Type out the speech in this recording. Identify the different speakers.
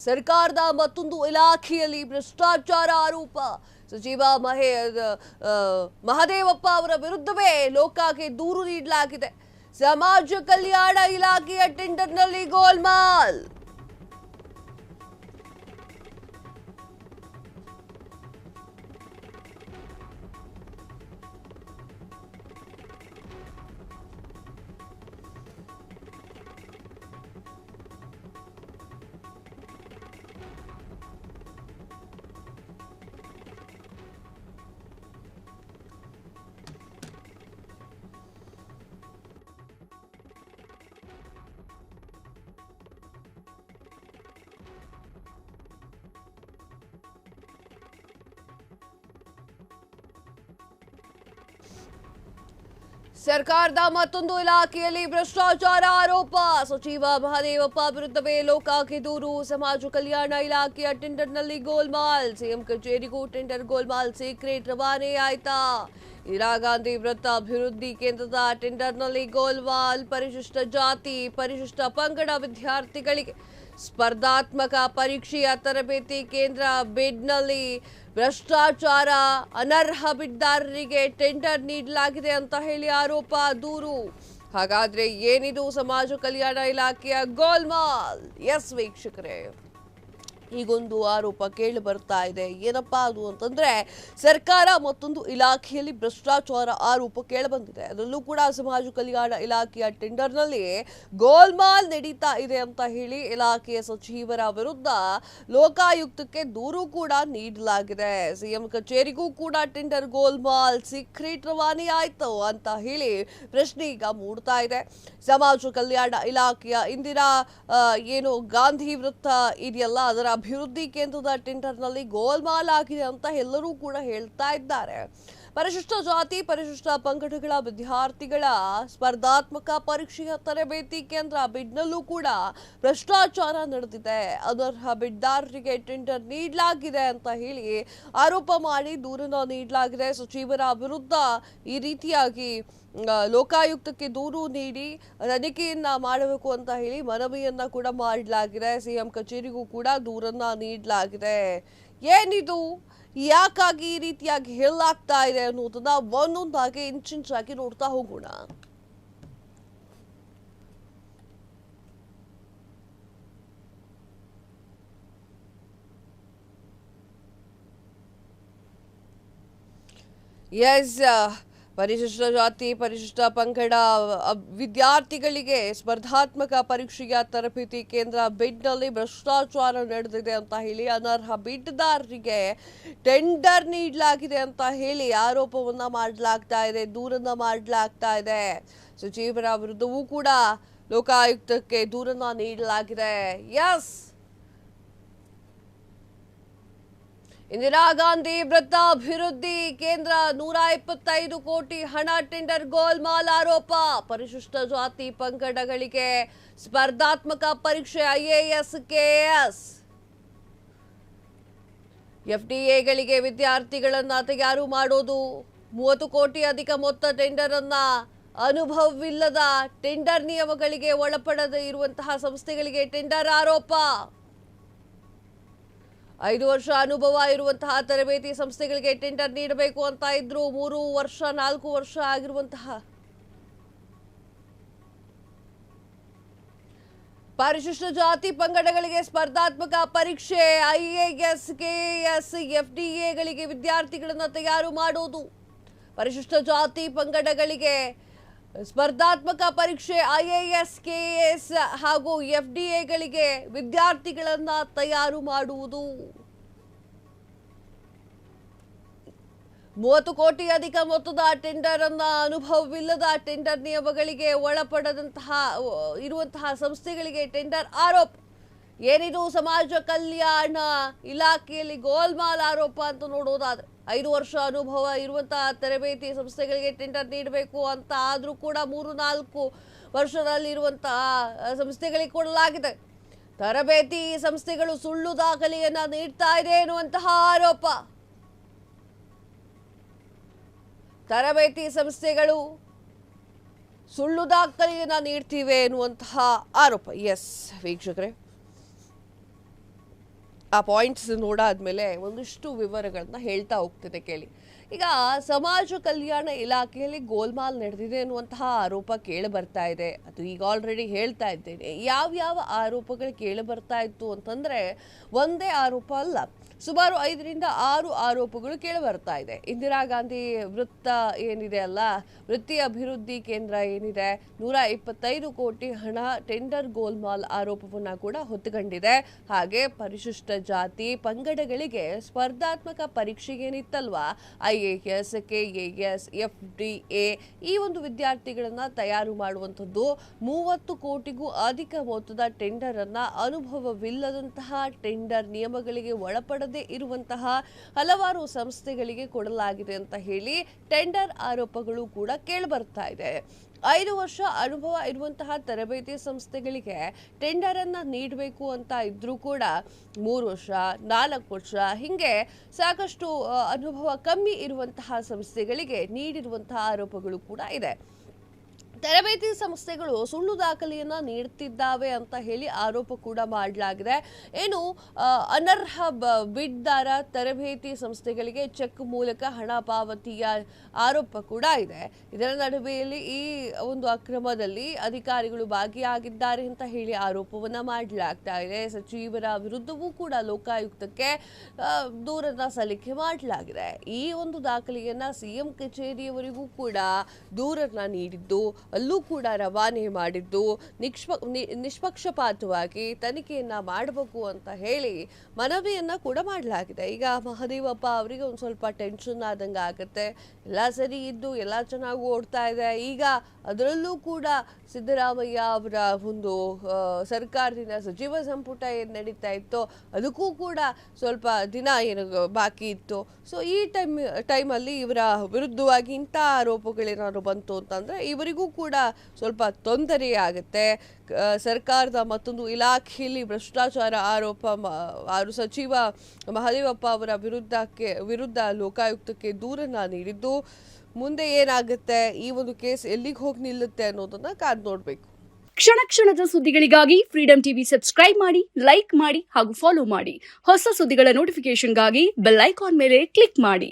Speaker 1: ಸರ್ಕಾರದ ಮತ್ತೊಂದು ಇಲಾಖೆಯಲ್ಲಿ ಭ್ರಷ್ಟಾಚಾರ ಆರೋಪ. ಸಚಿವ ಮಹದೇವಪ್ಪ ಅವರ ವಿರುದ್ಧವೇ ಲೋಕಾಗೆ ದೂರು ನೀಡಲಾಗಿದೆ. ಸಮಾಜ ಕಲ್ಯಾಣ ಇಲಾಖೆಯ ಟೆಂಡರ್ನಲ್ಲಿ ಗೋಲ್ಮಾಲ್. ಸರ್ಕಾರದ ಮತ್ತೊಂದು ಇಲಾಖೆಯಲ್ಲಿ ಭ್ರಷ್ಟಾಚಾರ ಆರೋಪ. ಸಚಿವ ಮಹದೇವಪ್ಪ ವಿರುದ್ಧವೇ ಲೋಕಾಗೆ ದೂರು. ಸಮಾಜ ಕಲ್ಯಾಣ ಇಲಾಖೆಯ ಟೆಂಡರ್ನಲ್ಲಿ ಗೋಲ್ಮಾಲ್. ಸಿಎಂ ಕಚೇರಿಗೂ ಟೆಂಡರ್ ಗೋಲ್ಮಾಲ್ ಸೀಕ್ರೆಟ್ ರವಾನೆ ಆಯ್ತಾ? ಇಂದಿರಾ ಗಾಂಧಿ ವೃತ್ತ ಅಭಿವೃದ್ಧಿ ಕೇಂದ್ರದ ಟೆಂಡರ್ನಲ್ಲಿ ಗೋಲ್ಮಾಲ್. ಪರಿಶಿಷ್ಟ ಜಾತಿ ಪರಿಶಿಷ್ಟ ಪಂಗಡ ವಿದ್ಯಾರ್ಥಿಗಳಿಗೆ ಸ್ಪರ್ಧಾತ್ಮಕ ಪರೀಕ್ಷೆಯ ತರಬೇತಿ ಕೇಂದ್ರ ಬಿಡ್ನಲ್ಲಿ ಭ್ರಷ್ಟಾಚಾರ. ಅನರ್ಹ ಬಿಡ್ದಾರರಿಗೆ ಟೆಂಡರ್ ನೀಡಲಾಗಿದೆ ಅಂತ ಹೇಳಿ ಆರೋಪ, ದೂರು. ಹಾಗಾದ್ರೆ ಏನಿದು ಸಮಾಜ ಕಲ್ಯಾಣ ಇಲಾಖೆಯ ಗೋಲ್ಮಾಲ್? ಎಸ್ ವೀಕ್ಷಕರೇ, ಈಗೊಂದು ಆರೋಪ ಕೇಳಿ ಬರ್ತಾ ಇದೆ. ಏನಪ್ಪಾ ಅದು ಅಂತಂದ್ರೆ, ಸರ್ಕಾರ ಮತ್ತೊಂದು ಇಲಾಖೆಯಲ್ಲಿ ಭ್ರಷ್ಟಾಚಾರ ಆರೋಪ ಕೇಳಿ ಬಂದಿದೆ. ಅದರಲ್ಲೂ ಕೂಡ ಸಮಾಜ ಕಲ್ಯಾಣ ಇಲಾಖೆಯ ಟೆಂಡರ್ನಲ್ಲಿ ಗೋಲ್ಮಾಲ್ ನಡೀತಾ ಇದೆ ಅಂತ ಹೇಳಿ ಇಲಾಖೆಯ ಸಚಿವರ ವಿರುದ್ಧ ಲೋಕಾಯುಕ್ತಕ್ಕೆ ದೂರು ಕೂಡ ನೀಡಲಾಗಿದೆ. ಸಿಎಂ ಕಚೇರಿಗೂ ಕೂಡ ಟೆಂಡರ್ ಗೋಲ್ಮಾಲ್ ಸೀಕ್ರೆಟ್ ರವಾನೆ ಆಯ್ತು ಅಂತ ಹೇಳಿ ಪ್ರಶ್ನೆ ಈಗ ಮೂಡ್ತಾ ಇದೆ. ಸಮಾಜ ಕಲ್ಯಾಣ ಇಲಾಖೆಯ ಇಂದಿರಾ ಗಾಂಧಿ ವೃತ್ತ ಇದೆಯಲ್ಲ, ಅದರ ಅಭಿವೃದ್ಧಿ ಕೇಂದ್ರದ ಟೆಂಡರ್ನಲ್ಲಿ ಗೋಲ್ಮಾಲ್ ಆಗಿದೆ ಅಂತ ಎಲ್ಲರೂ ಕೂಡ ಹೇಳ್ತಾ ಇದ್ದಾರೆ. ಪರಿಶಿಷ್ಟ ಜಾತಿ ಪರಿಶಿಷ್ಟ ಪಂಗಡಗಳ ವಿದ್ಯಾರ್ಥಿಗಳ ಸ್ಪರ್ಧಾತ್ಮಕ ಪರೀಕ್ಷೆಯ ತರಬೇತಿ ಕೇಂದ್ರ ಬಿಡ್ನಲ್ಲೂ ಕೂಡ ಭ್ರಷ್ಟಾಚಾರ ನಡೆದಿದೆ. ಅನರ್ಹ ಬಿಡ್ದಾರರಿಗೆ ಟೆಂಡರ್ ನೀಡಲಾಗಿದೆ ಅಂತ ಹೇಳಿ ಆರೋಪ ಮಾಡಿ ದೂರನ್ನು ನೀಡಲಾಗಿದೆ. ಸಚಿವರ ವಿರುದ್ಧ ಈ ರೀತಿಯಾಗಿ ಲೋಕಾಯುಕ್ತಕ್ಕೆ ದೂರು ನೀಡಿ ತನಿಖೆಯನ್ನ ಮಾಡಬೇಕು ಅಂತ ಹೇಳಿ ಮನವಿಯನ್ನ ಕೂಡ ಮಾಡಲಾಗಿದೆ. ಸಿಎಂ ಕಚೇರಿಗೂ ಕೂಡ ದೂರನ್ನ ನೀಡಲಾಗಿದೆ. ಏನಿದು, ಯಾಕಾಗಿ ಈ ರೀತಿಯಾಗಿ ಹೇಳಲಾಗ್ತಾ ಇದೆ ಅನ್ನೋದನ್ನ ಒಂದೊಂದಾಗಿ ಇಂಚಿಂಚಾಗಿ ನೋಡ್ತಾ ಹೋಗೋಣ. ಎಸ್, ಪರಿಶಿಷ್ಟ ಜಾತಿ ಪರಿಶಿಷ್ಟ ಪಂಗಡ ವಿದ್ಯಾರ್ಥಿಗಳಿಗೆ ಸ್ಪರ್ಧಾತ್ಮಕ ಪರೀಕ್ಷೆಯ ತರಬೇತಿ ಕೇಂದ್ರ ಬಿಡ್ನಲ್ಲಿ ಭ್ರಷ್ಟಾಚಾರ ನಡೆದಿದೆ ಅಂತ ಹೇಳಿ ಅನರ್ಹ ಬಿಡ್ದಾರರಿಗೆ ಟೆಂಡರ್ ನೀಡಲಾಗಿದೆ ಅಂತ ಹೇಳಿ ಆರೋಪವನ್ನ ಮಾಡಲಾಗ್ತಾ ಇದೆ, ದೂರನ್ನ ಮಾಡಲಾಗ್ತಾ ಇದೆ. ಸಚಿವರ ವಿರುದ್ಧವೂ ಕೂಡ ಲೋಕಾಯುಕ್ತಕ್ಕೆ ದೂರನ್ನ ನೀಡಲಾಗಿದೆ. ಎಸ್, ಇಂದಿರಾ ಗಾಂಧಿ ವೃತ್ತ ಅಭಿವೃದ್ಧಿ ಕೇಂದ್ರ 125 ಕೋಟಿ ಹಣ ಟೆಂಡರ್ ಗೋಲ್ಮಾಲ್ ಆರೋಪ. ಪರಿಶಿಷ್ಟ ಜಾತಿ ಪಂಗಡಗಳಿಗೆ ಸ್ಪರ್ಧಾತ್ಮಕ ಪರೀಕ್ಷೆ IAS KS FDAಗಳಿಗೆ ವಿದ್ಯಾರ್ಥಿಗಳನ್ನ ತಯಾರು ಮಾಡೋದು. 30 ಕೋಟಿ ಅಧಿಕ ಮೊತ್ತ ಟೆಂಡರ್ ಅನ್ನ ಅನುಭವವಿಲ್ಲದ ಟೆಂಡರ್ ನಿಯಮಗಳಿಗೆ ಒಳಪಡದೇ ಇರುವಂತಹ ಸಂಸ್ಥೆಗಳಿಗೆ ಟೆಂಡರ್ ಆರೋಪ. 5 ವರ್ಷ ಅನುಭವ ಇರುವಂತಹ ತರಬೇತಿ ಸಂಸ್ಥೆಗಳಿಗೆ ಟೆಂಡರ್ ನೀಡಬೇಕು ಅಂತ ಇದ್ರು. 3 ವರ್ಷ 4 ವರ್ಷ ಆಗಿರುವಂತಹ ಪರಿಶಿಷ್ಟ ಜಾತಿ ಪಂಗಡಗಳಿಗೆ ಸ್ಪರ್ಧಾತ್ಮಕ ಪರೀಕ್ಷೆ IAS KS FDAಗಳಿಗೆ ವಿದ್ಯಾರ್ಥಿಗಳನ್ನ ತಯಾರು ಮಾಡೋದು. ಪರಿಶಿಷ್ಟ ಜಾತಿ ಪಂಗಡಗಳಿಗೆ ಸ್ಪರ್ಧಾತ್ಮಕ ಪರೀಕ್ಷೆ IAS KS ಹಾಗೂ FDAಗಳಿಗೆ ವಿದ್ಯಾರ್ಥಿಗಳನ್ನ ತಯಾರು ಮಾಡುವುದು. 30 ಕೋಟಿ ಅಧಿಕ ಮೊತ್ತದ ಟೆಂಡರ್ ಅನ್ನ ಅನುಭವವಿಲ್ಲದ ಟೆಂಡರ್ ನಿಯಮಗಳಿಗೆ ಒಳಪಡದಂತಹ ಇರುವಂತಹ ಸಂಸ್ಥೆಗಳಿಗೆ ಟೆಂಡರ್ ಆರೋಪ. ಏನಿದು ಸಮಾಜ ಕಲ್ಯಾಣ ಇಲಾಖೆಯಲ್ಲಿ ಗೋಲ್ಮಾಲ್ ಆರೋಪ ಅಂತ ನೋಡೋದಾದ್ರೆ, 5 ವರ್ಷ ಅನುಭವ ಇರುವಂತಹ ತರಬೇತಿ ಸಂಸ್ಥೆಗಳಿಗೆ ಟೆಂಡರ್ ನೀಡಬೇಕು ಅಂತ ಆದ್ರೂ ಕೂಡ 3-4 ವರ್ಷದಲ್ಲಿರುವಂತಹ ಸಂಸ್ಥೆಗಳಿಗೆ ಕೊಡಲಾಗಿದೆ. ತರಬೇತಿ ಸಂಸ್ಥೆಗಳು ಸುಳ್ಳು ದಾಖಲೆಯನ್ನ ನೀಡ್ತಾ ಇದೆ ಎನ್ನುವಂತಹ ಆರೋಪ. ತರಬೇತಿ ಸಂಸ್ಥೆಗಳು ಸುಳ್ಳು ದಾಖಲೆಯನ್ನ ನೀಡ್ತಿವೆ ಎನ್ನುವಂತಹ ಆರೋಪ. ಎಸ್ ವೀಕ್ಷಕರೇ, ಆ ಪಾಯಿಂಟ್ಸ್ ನೋಡಾದ್ಮೇಲೆ ಒಂದಿಷ್ಟು ವಿವರಗಳನ್ನ ಹೇಳ್ತಾ ಹೋಗ್ತಿದೆ ಕೇಳಿ. ಈಗ ಸಮಾಜ ಕಲ್ಯಾಣ ಇಲಾಖೆಯಲ್ಲಿ ಗೋಲ್ಮಾಲ್ ನಡೆದಿದೆ ಅನ್ನುವಂತಹ ಆರೋಪ ಕೇಳಿ ಬರ್ತಾ ಇದೆ. ಅದು ಈಗ ಆಲ್ರೆಡಿ ಹೇಳ್ತಾ ಇದ್ದೇನೆ. ಯಾವ ಆರೋಪಗಳು ಕೇಳಿ ಬರ್ತಾ ಇತ್ತು ಅಂತಂದ್ರೆ ಒಂದೇ ಆರೋಪ ಅಲ್ಲ, ಸುಮಾರು 5 ರಿಂದ 6 ಆರೋಪಗಳು ಕೇಳಿ ಬರ್ತಾ ಇದೆ. ಇಂದಿರಾ ಗಾಂಧಿ ವೃತ್ತ ಏನಿದೆ ಅಲ್ಲ, ವೃತ್ತಿ ಅಭಿವೃದ್ಧಿ ಕೇಂದ್ರ ಏನಿದೆ, 125 ಕೋಟಿ ಹಣ ಟೆಂಡರ್ ಗೋಲ್ಮಾಲ್ ಆರೋಪವನ್ನ ಕೂಡ ಹೊತ್ತುಕೊಂಡಿದೆ. ಹಾಗೆ ಪರಿಶಿಷ್ಟ ಜಾತಿ ಪಂಗಡಗಳಿಗೆ ಸ್ಪರ್ಧಾತ್ಮಕ ಪರೀಕ್ಷೆ ಏನಿತ್ತಲ್ವಾ, IAS, KAS, FDA, ಈ ಒಂದು ವಿದ್ಯಾರ್ಥಿಗಳನ್ನ ತಯಾರು ಮಾಡುವಂಥದ್ದು 30 ಕೋಟಿಗೂ ಅಧಿಕ ಮೊತ್ತದ ಟೆಂಡರ್ ಅನ್ನ ಅನುಭವವಿಲ್ಲದಂತಹ ಟೆಂಡರ್ ನಿಯಮಗಳಿಗೆ ಒಳಪಡದೆ ಇರುವಂತಹ ಹಲವಾರು ಸಂಸ್ಥೆಗಳಿಗೆ ಕೊಡಲಾಗಿದೆ ಅಂತ ಹೇಳಿ ಟೆಂಡರ್ ಆರೋಪಗಳು ಕೂಡ ಕೇಳಿಬರ್ತಾ ಇದೆ. 5 ವರ್ಷ ಅನುಭವ ಇರುವಂತಹ ತರಬೇತಿ ಸಂಸ್ಥೆಗಳಿಗೆ ಟೆಂಡರ್ ಅನ್ನ ನೀಡಬೇಕು ಅಂತ ಇದ್ರೂ ಕೂಡ 3 ವರ್ಷ 4 ವರ್ಷ ಹಿಂಗೆ ಸಾಕಷ್ಟು ಅನುಭವ ಕಮ್ಮಿ ಇರುವಂತಹ ಸಂಸ್ಥೆಗಳಿಗೆ ನೀಡಿರುವಂತಹ ಆರೋಪಗಳು ಕೂಡ ಇದೆ. ತರಬೇತಿ ಸಂಸ್ಥೆಗಳು ಸುಳ್ಳು ದಾಖಲೆಯನ್ನ ನೀಡುತ್ತಿದ್ದಾವೆ ಅಂತ ಹೇಳಿ ಆರೋಪ ಕೂಡ ಮಾಡಲಾಗಿದೆ. ಏನು ಅನರ್ಹ ಬಿಡ್ದಾರ ತರಬೇತಿ ಸಂಸ್ಥೆಗಳಿಗೆ ಚೆಕ್ ಮೂಲಕ ಹಣ ಪಾವತಿಯ ಆರೋಪ ಕೂಡ ಇದೆ. ಇದರ ನಡುವೆಯಲ್ಲಿ ಈ ಒಂದು ಅಕ್ರಮದಲ್ಲಿ ಅಧಿಕಾರಿಗಳು ಭಾಗಿಯಾಗಿದ್ದಾರೆ ಅಂತ ಹೇಳಿ ಆರೋಪವನ್ನ ಮಾಡಲಾಗ್ತಾ ಇದೆ. ಸಚಿವರ ವಿರುದ್ಧವೂ ಕೂಡ ಲೋಕಾಯುಕ್ತಕ್ಕೆ ದೂರನ್ನ ಸಲ್ಲಿಕೆ ಮಾಡಲಾಗಿದೆ. ಈ ಒಂದು ದಾಖಲೆಯನ್ನ CM ಕಚೇರಿಯವರಿಗೂ ಕೂಡ ದೂರನ್ನ ನೀಡಿದ್ದು, ಅಲ್ಲೂ ಕೂಡ ರವಾನೆ ಮಾಡಿದ್ದು, ನಿಷ್ಪಕ್ಷಪಾತವಾಗಿ ತನಿಖೆಯನ್ನ ಮಾಡಬೇಕು ಅಂತ ಹೇಳಿ ಮನವಿಯನ್ನ ಕೂಡ ಮಾಡಲಾಗಿದೆ. ಈಗ ಮಹದೇವಪ್ಪ ಅವರಿಗೆ ಒಂದು ಸ್ವಲ್ಪ ಟೆನ್ಷನ್ ಆದಂಗೆ ಆಗುತ್ತೆ. ಎಲ್ಲ ಸರಿ ಇದ್ದು ಎಲ್ಲ ಚೆನ್ನಾಗಿ ಓಡ್ತಾ ಇದೆ. ಈಗ ಅದರಲ್ಲೂ ಕೂಡ ಸಿದ್ದರಾಮಯ್ಯ ಅವರ ಒಂದು ಸರ್ಕಾರದಿಂದ ಸಚಿವ ಸಂಪುಟ ಏನು ನಡೀತಾ ಇತ್ತೋ ಅದಕ್ಕೂ ಕೂಡ ಸ್ವಲ್ಪ ದಿನ ಏನು ಬಾಕಿ ಇತ್ತು. ಸೊ ಈ ಟೈಮಲ್ಲಿ ಇವರ ವಿರುದ್ಧವಾಗಿ ಇಂಥ ಆರೋಪಗಳೇನಾದ್ರು ಬಂತು ಅಂತಂದರೆ ಇವರಿಗೂ ಕೂಡ ಸ್ವಲ್ಪ ತೊಂದರೆ ಆಗುತ್ತೆ. ಸರ್ಕಾರದ ಮತ್ತೊಂದು ಇಲಾಖೆಯಲ್ಲಿ ಭ್ರಷ್ಟಾಚಾರ ಆರೋಪ ಸಚಿವ ಮಹದೇವಪ್ಪ ಅವರ ವಿರುದ್ಧ ಲೋಕಾಯುಕ್ತಕ್ಕೆ ದೂರನ್ನ ನೀಡಿದ್ದು, ಮುಂದೆ ಏನಾಗುತ್ತೆ, ಈ ಒಂದು ಕೇಸ್ ಎಲ್ಲಿಗೆ ಹೋಗಿ ನಿಲ್ಲುತ್ತೆ ಅನ್ನೋದನ್ನ ಕಾದು ನೋಡಬೇಕು.
Speaker 2: ಕ್ಷಣ ಕ್ಷಣದ ಸುದ್ದಿಗಳಿಗಾಗಿ ಫ್ರೀಡಂ ಟಿವಿ ಸಬ್ಸ್ಕ್ರೈಬ್ ಮಾಡಿ, ಲೈಕ್ ಮಾಡಿ ಹಾಗೂ ಫಾಲೋ ಮಾಡಿ. ಹೊಸ ಸುದ್ದಿಗಳ ನೋಟಿಫಿಕೇಶನ್ಗಾಗಿ ಬೆಲ್ ಐಕಾನ್ ಮೇಲೆ ಕ್ಲಿಕ್ ಮಾಡಿ.